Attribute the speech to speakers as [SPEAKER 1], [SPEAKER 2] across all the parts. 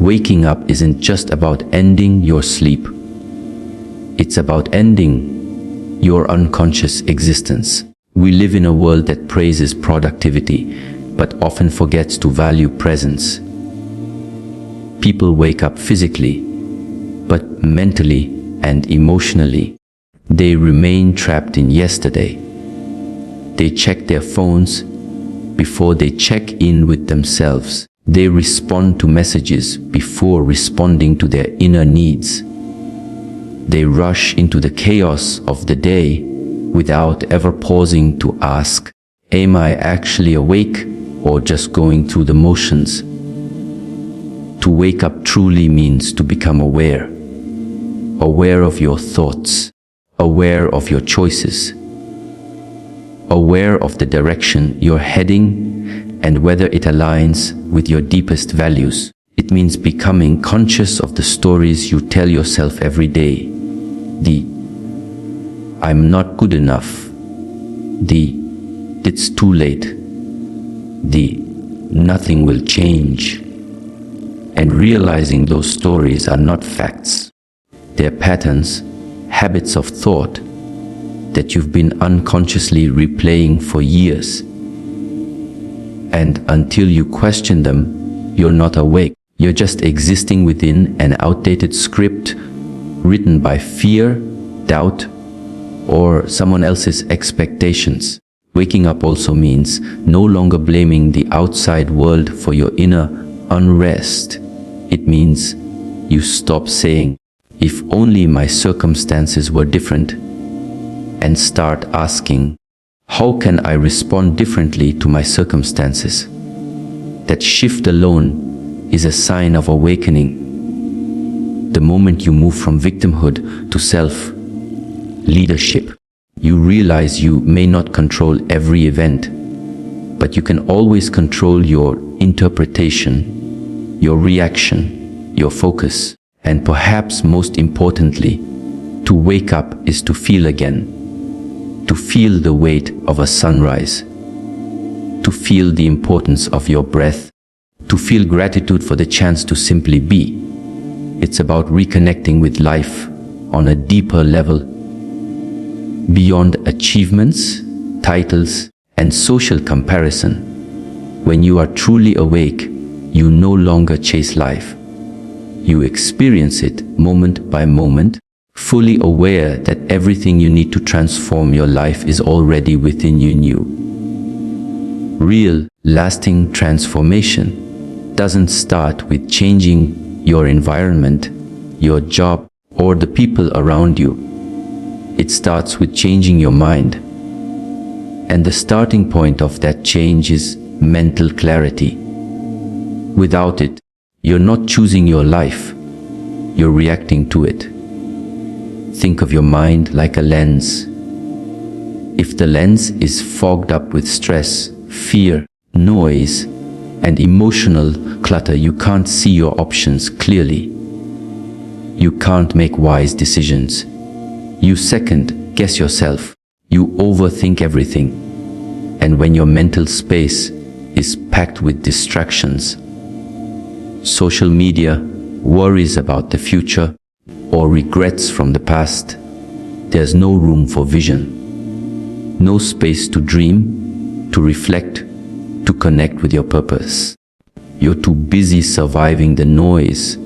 [SPEAKER 1] Waking up isn't just about ending your sleep. It's about ending your unconscious existence. We live in a world that praises productivity, but often forgets to value presence. People wake up physically, but mentally and emotionally, they remain trapped in yesterday. They check their phones before they check in with themselves. They respond to messages before responding to their inner needs. They rush into the chaos of the day without ever pausing to ask, am I actually awake or just going through the motions? To wake up truly means to become aware. Aware of your thoughts, aware of your choices, aware of the direction you're heading and whether it aligns with your deepest values. It means becoming conscious of the stories you tell yourself every day. The I'm not good enough. The it's too late. The nothing will change. And realizing those stories are not facts. They're patterns, habits of thought that you've been unconsciously replaying for years. And until you question them, you're not awake. You're just existing within an outdated script written by fear, doubt, or someone else's expectations. Waking up also means no longer blaming the outside world for your inner unrest. It means you stop saying, if only my circumstances were different, and start asking, how can I respond differently to my circumstances? That shift alone is a sign of awakening. The moment you move from victimhood to self-leadership, you realize you may not control every event, but you can always control your interpretation, your reaction, your focus, and perhaps most importantly, to wake up is to feel again. To feel the weight of a sunrise, to feel the importance of your breath, to feel gratitude for the chance to simply be. It's about reconnecting with life on a deeper level, beyond achievements, titles, and social comparison. When you are truly awake, you no longer chase life. You experience it moment by moment, fully aware that everything you need to transform your life is already within you. Real, lasting transformation doesn't start with changing your environment, your job, or the people around you. It starts with changing your mind. And the starting point of that change is mental clarity. Without it, you're not choosing your life, you're reacting to it. Think of your mind like a lens. If the lens is fogged up with stress, fear, noise, and emotional clutter, you can't see your options clearly. You can't make wise decisions. You second guess yourself. You overthink everything. And when your mental space is packed with distractions, social media, worries about the future, or regrets from the past, there's no room for vision. No space to dream, to reflect, to connect with your purpose. You're too busy surviving the noise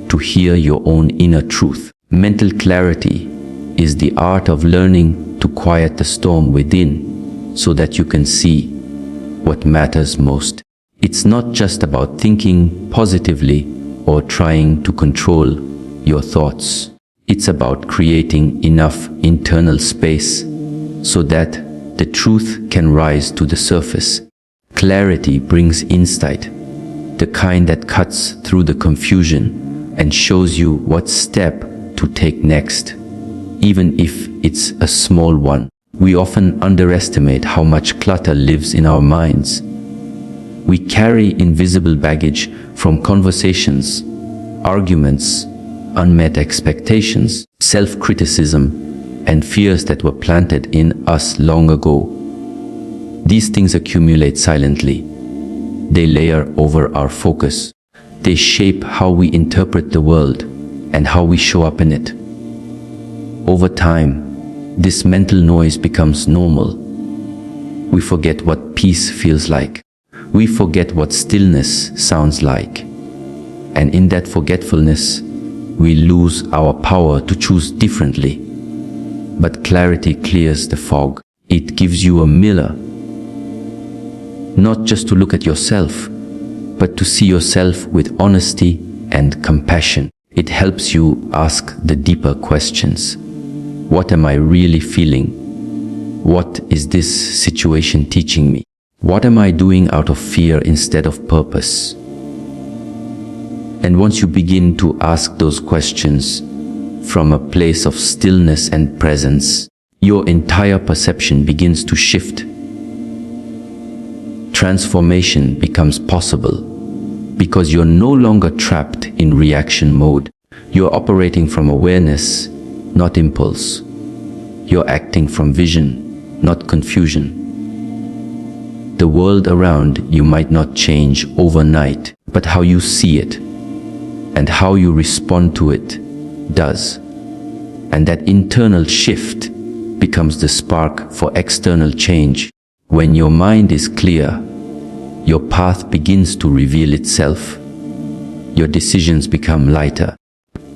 [SPEAKER 1] to hear your own inner truth. Mental clarity is the art of learning to quiet the storm within so that you can see what matters most. It's not just about thinking positively or trying to control your thoughts. It's about creating enough internal space so that the truth can rise to the surface. Clarity brings insight, the kind that cuts through the confusion and shows you what step to take next, even if it's a small one. We often underestimate how much clutter lives in our minds. We carry invisible baggage from conversations, arguments, unmet expectations, self-criticism, and fears that were planted in us long ago. These things accumulate silently. They layer over our focus, They shape how we interpret the world and how we show up in it. Over time, this mental noise becomes normal. We forget what peace feels like. We forget what stillness sounds like. And in that forgetfulness, we lose our power to choose differently. But clarity clears the fog. It gives you a mirror, not just to look at yourself, but to see yourself with honesty and compassion. It helps you ask the deeper questions. What am I really feeling? What is this situation teaching me? What am I doing out of fear instead of purpose? And once you begin to ask those questions from a place of stillness and presence, your entire perception begins to shift. Transformation becomes possible because you're no longer trapped in reaction mode. You're operating from awareness, not impulse. You're acting from vision, not confusion. The world around you might not change overnight, but how you see it and how you respond to it does. And that internal shift becomes the spark for external change. When your mind is clear, your path begins to reveal itself. Your decisions become lighter.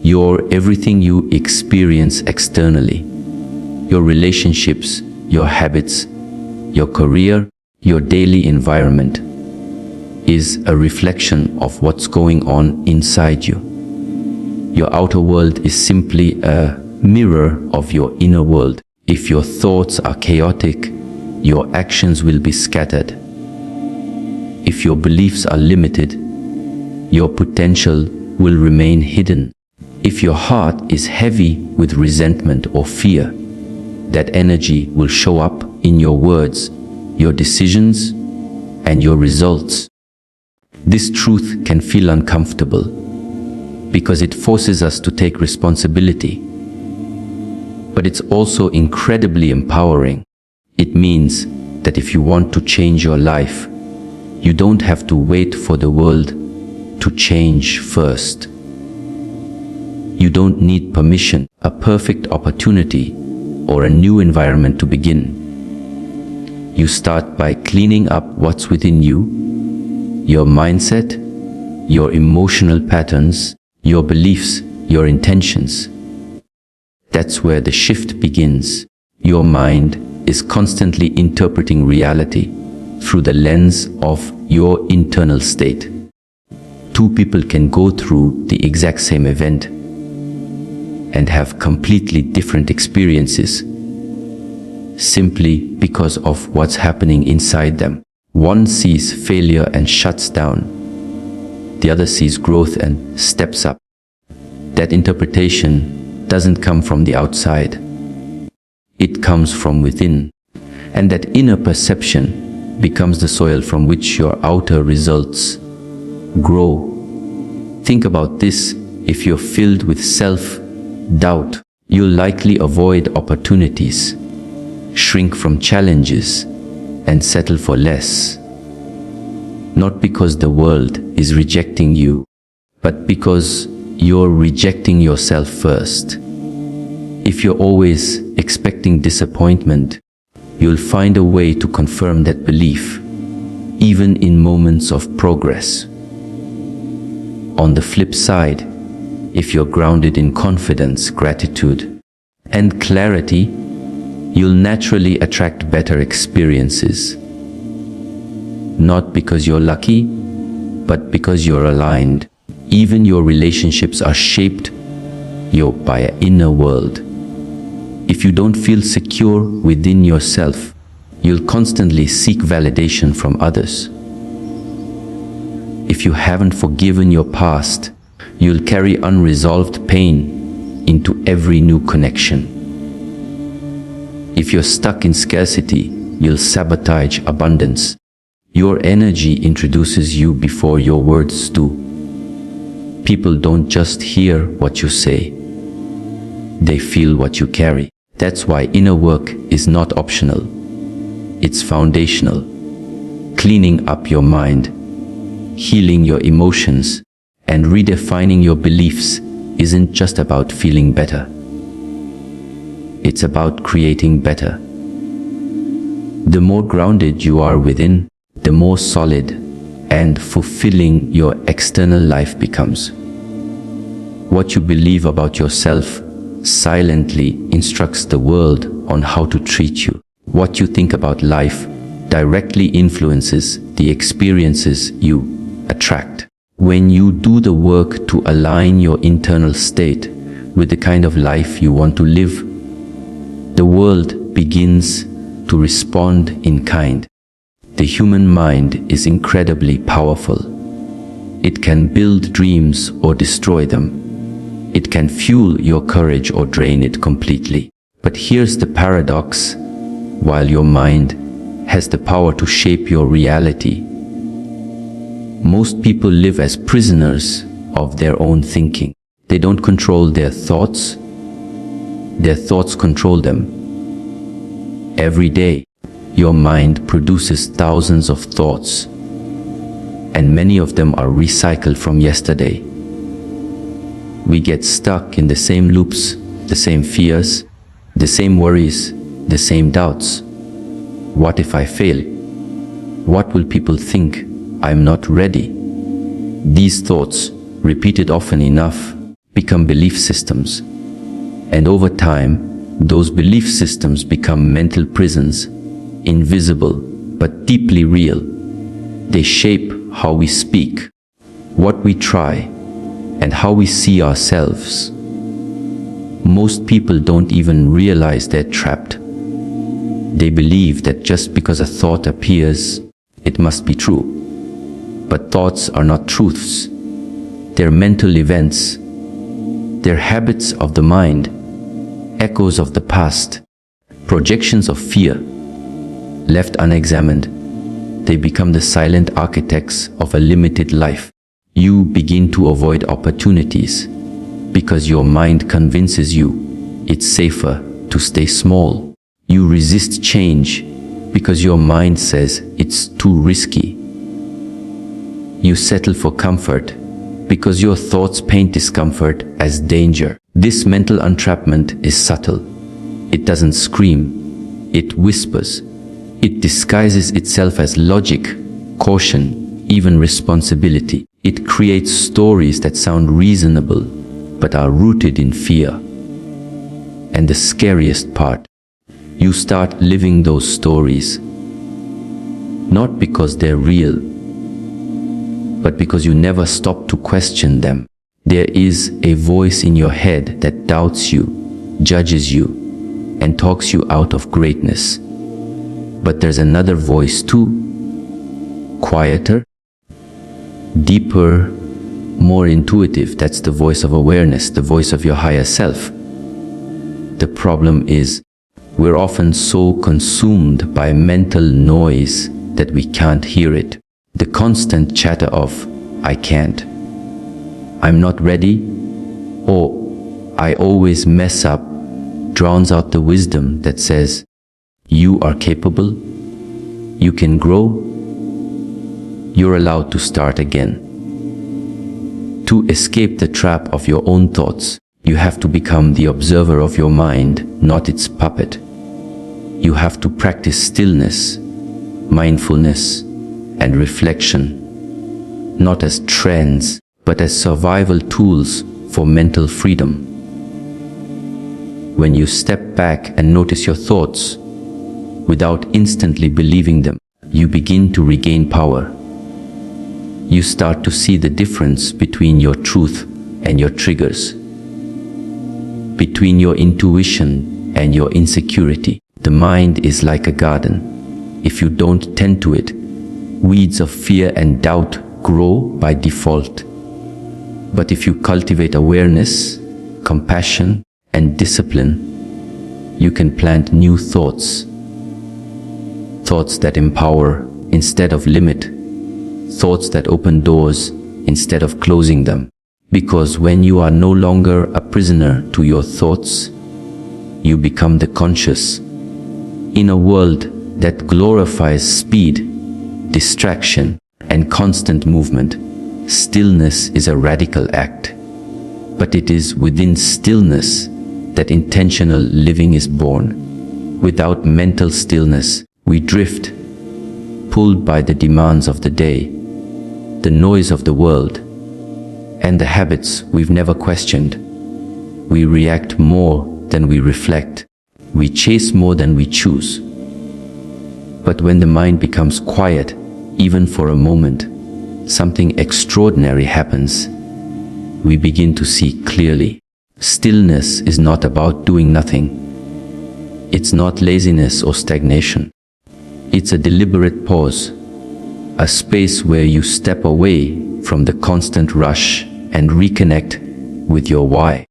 [SPEAKER 1] You're everything you experience externally. Your relationships, your habits, your career, your daily environment is a reflection of what's going on inside you. Your outer world is simply a mirror of your inner world. If your thoughts are chaotic, your actions will be scattered. If your beliefs are limited, your potential will remain hidden. If your heart is heavy with resentment or fear, that energy will show up in your words, your decisions, and your results. This truth can feel uncomfortable because it forces us to take responsibility. But it's also incredibly empowering. It means that if you want to change your life, you don't have to wait for the world to change first. You don't need permission, a perfect opportunity, or a new environment to begin. You start by cleaning up what's within you, your mindset, your emotional patterns, your beliefs, your intentions. That's where the shift begins. Your mind is constantly interpreting reality through the lens of your internal state. Two people can go through the exact same event and have completely different experiences simply because of what's happening inside them. One sees failure and shuts down. The other sees growth and steps up. That interpretation doesn't come from the outside. It comes from within. And that inner perception becomes the soil from which your outer results grow. Think about this. If you're filled with self-doubt, you'll likely avoid opportunities, shrink from challenges, and settle for less. Not because the world is rejecting you, but because you're rejecting yourself first. If you're always expecting disappointment, you'll find a way to confirm that belief, even in moments of progress. On the flip side, if you're grounded in confidence, gratitude, and clarity, you'll naturally attract better experiences. Not because you're lucky, but because you're aligned. Even your relationships are shaped by an inner world. If you don't feel secure within yourself, you'll constantly seek validation from others. If you haven't forgiven your past, you'll carry unresolved pain into every new connection. If you're stuck in scarcity, you'll sabotage abundance. Your energy introduces you before your words do. People don't just hear what you say, they feel what you carry. That's why inner work is not optional. It's foundational. Cleaning up your mind, healing your emotions, And redefining your beliefs isn't just about feeling better. It's about creating better. The more grounded you are within, the more solid and fulfilling your external life becomes. What you believe about yourself silently instructs the world on how to treat you. What you think about life directly influences the experiences you attract. When you do the work to align your internal state with the kind of life you want to live, the world begins to respond in kind. The human mind is incredibly powerful. It can build dreams or destroy them. It can fuel your courage or drain it completely. But here's the paradox. While your mind has the power to shape your reality, most people live as prisoners of their own thinking. They don't control their thoughts control them. Every day, your mind produces thousands of thoughts, and many of them are recycled from yesterday. We get stuck in the same loops, the same fears, the same worries, the same doubts. What if I fail? What will people think? I'm not ready. These thoughts, repeated often enough, become belief systems. And over time, those belief systems become mental prisons, invisible but deeply real. They shape how we speak, what we try, and how we see ourselves. Most people don't even realize they're trapped. They believe that just because a thought appears, it must be true. But thoughts are not truths. They're mental events. They're habits of the mind, echoes of the past, projections of fear. Left unexamined, they become the silent architects of a limited life. You begin to avoid opportunities because your mind convinces you it's safer to stay small. You resist change because your mind says it's too risky. You settle for comfort because your thoughts paint discomfort as danger. This mental entrapment is subtle. It doesn't scream, it whispers. It disguises itself as logic, caution, even responsibility. It creates stories that sound reasonable, but are rooted in fear. And the scariest part, you start living those stories, not because they're real, but because you never stop to question them. There is a voice in your head that doubts you, judges you, and talks you out of greatness. But there's another voice too, quieter, deeper, more intuitive. That's the voice of awareness, the voice of your higher self. The problem is, we're often so consumed by mental noise that we can't hear it. The constant chatter of, I can't, I'm not ready, or I always mess up, drowns out the wisdom that says, you are capable, you can grow, you're allowed to start again. To escape the trap of your own thoughts, you have to become the observer of your mind, not its puppet. You have to practice stillness, mindfulness, and reflection, not as trends, but as survival tools for mental freedom. When you step back and notice your thoughts, without instantly believing them, you begin to regain power. You start to see the difference between your truth and your triggers, between your intuition and your insecurity. The mind is like a garden. If you don't tend to it, weeds of fear and doubt grow by default. But if you cultivate awareness, compassion, and discipline, you can plant new thoughts. Thoughts that empower instead of limit. Thoughts that open doors instead of closing them. Because when you are no longer a prisoner to your thoughts, you become the conscious. In a world that glorifies speed, distraction, and constant movement, Stillness is a radical act, but it is within stillness that intentional living is born. Without mental stillness, we drift, pulled by the demands of the day, the noise of the world, and the habits we've never questioned. We react more than we reflect. We chase more than we choose. But when the mind becomes quiet, even for a moment, something extraordinary happens. We begin to see clearly. Stillness is not about doing nothing. It's not laziness or stagnation. It's a deliberate pause, a space where you step away from the constant rush and reconnect with your why.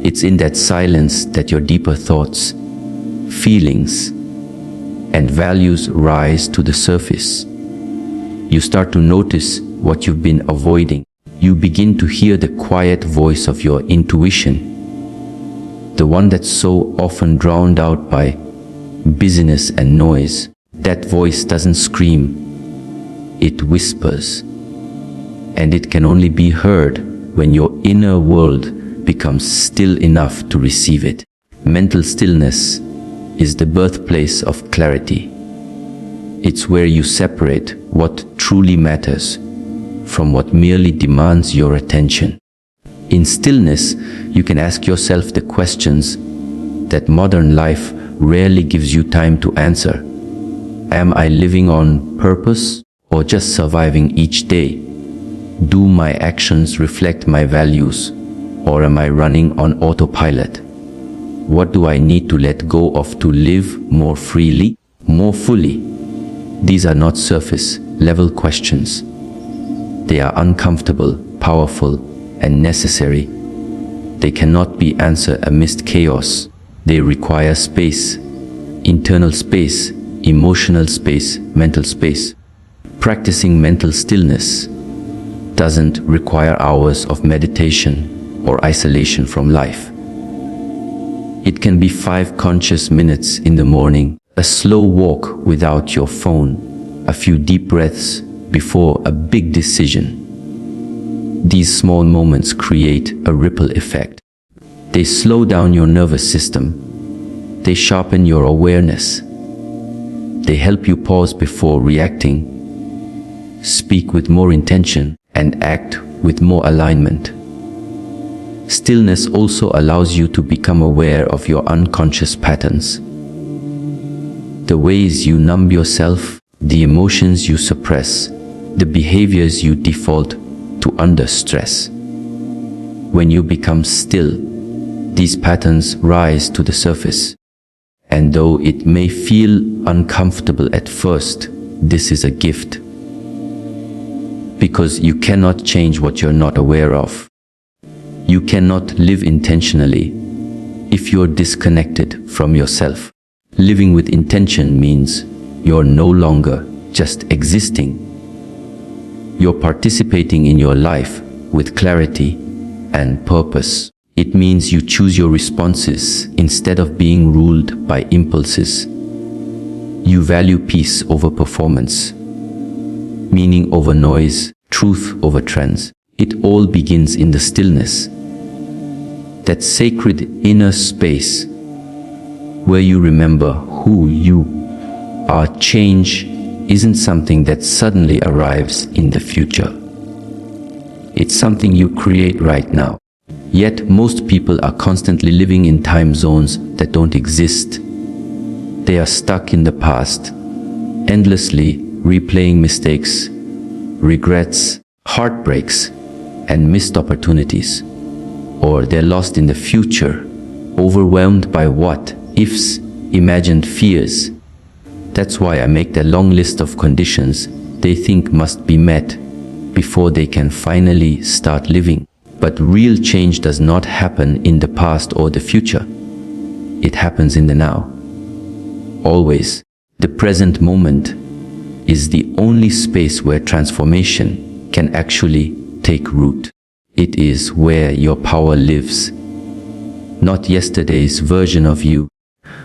[SPEAKER 1] It's in that silence that your deeper thoughts, feelings, and values rise to the surface. You start to notice what you've been avoiding. You begin to hear the quiet voice of your intuition, the one that's so often drowned out by busyness and noise. That voice doesn't scream, it whispers, and it can only be heard when your inner world becomes still enough to receive it. Mental stillness is the birthplace of clarity. It's where you separate what truly matters from what merely demands your attention. In stillness, you can ask yourself the questions that modern life rarely gives you time to answer. Am I living on purpose or just surviving each day? Do my actions reflect my values, or am I running on autopilot? What do I need to let go of to live more freely, more fully? These are not surface-level questions. They are uncomfortable, powerful, and necessary. They cannot be answered amidst chaos. They require space, internal space, emotional space, mental space. Practicing mental stillness doesn't require hours of meditation or isolation from life. It can be 5 conscious minutes in the morning, a slow walk without your phone, a few deep breaths before a big decision. These small moments create a ripple effect. They slow down your nervous system. They sharpen your awareness. They help you pause before reacting, speak with more intention, and act with more alignment. Stillness also allows you to become aware of your unconscious patterns. The ways you numb yourself, the emotions you suppress, the behaviors you default to under stress. When you become still, these patterns rise to the surface. And though it may feel uncomfortable at first, this is a gift. Because you cannot change what you're not aware of. You cannot live intentionally if you're disconnected from yourself. Living with intention means you're no longer just existing. You're participating in your life with clarity and purpose. It means you choose your responses instead of being ruled by impulses. You value peace over performance, meaning over noise, truth over trends. It all begins in the stillness, that sacred inner space where you remember who you are. Change isn't something that suddenly arrives in the future. It's something you create right now. Yet most people are constantly living in time zones that don't exist. They are stuck in the past, endlessly replaying mistakes, regrets, heartbreaks, and missed opportunities. Or they're lost in the future, overwhelmed by what-ifs, imagined fears. That's why I make that long list of conditions they think must be met before they can finally start living. But real change does not happen in the past or the future. It happens in the now. Always. The present moment is the only space where transformation can actually take root. It is where your power lives. Not yesterday's version of you,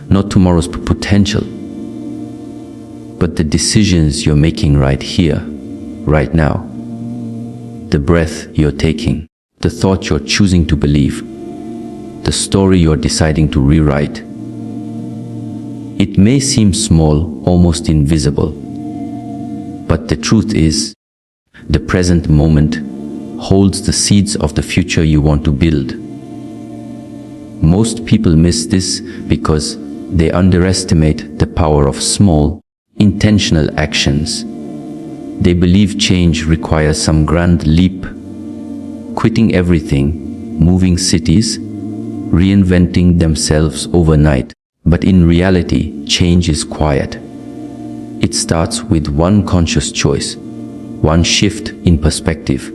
[SPEAKER 1] not tomorrow's potential, but the decisions you're making right here, right now. the breath you're taking, the thought you're choosing to believe, the story you're deciding to rewrite. It may seem small, almost invisible, but the truth is, the present moment holds the seeds of the future you want to build. Most people miss this because they underestimate the power of small, intentional actions. They believe change requires some grand leap, quitting everything, moving cities, reinventing themselves overnight. But in reality, change is quiet. It starts with one conscious choice, one shift in perspective,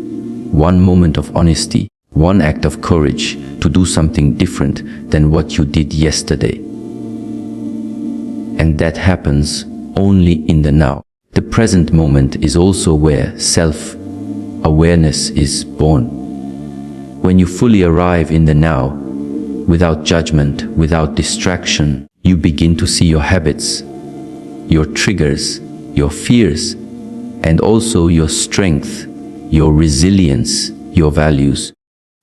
[SPEAKER 1] one moment of honesty, one act of courage to do something different than what you did yesterday. And that happens only in the now. The present moment is also where self-awareness is born. When you fully arrive in the now, without judgment, without distraction, you begin to see your habits, your triggers, your fears, and also your strength, your resilience, your values.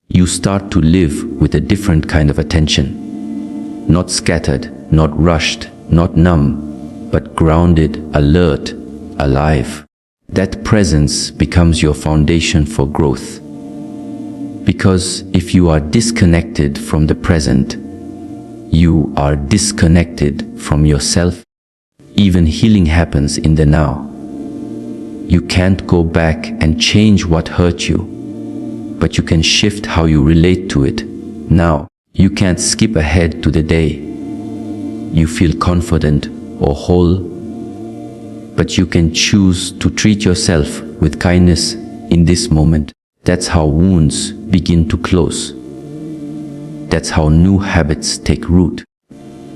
[SPEAKER 1] You start to live with a different kind of attention. Not scattered, not rushed, not numb, but grounded, alert, alive. That presence becomes your foundation for growth. Because if you are disconnected from the present, you are disconnected from yourself. Even healing happens in the now. You can't go back and change what hurt you, but you can shift how you relate to it now. You can't skip ahead to the day you feel confident or whole, but you can choose to treat yourself with kindness in this moment. That's how wounds begin to close. That's how new habits take root.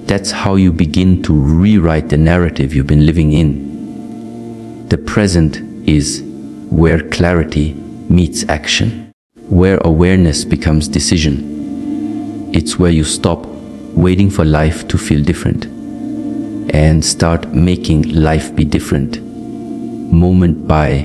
[SPEAKER 1] That's how you begin to rewrite the narrative you've been living in. The present is where clarity meets action, where awareness becomes decision. It's where you stop waiting for life to feel different and start making life be different, moment by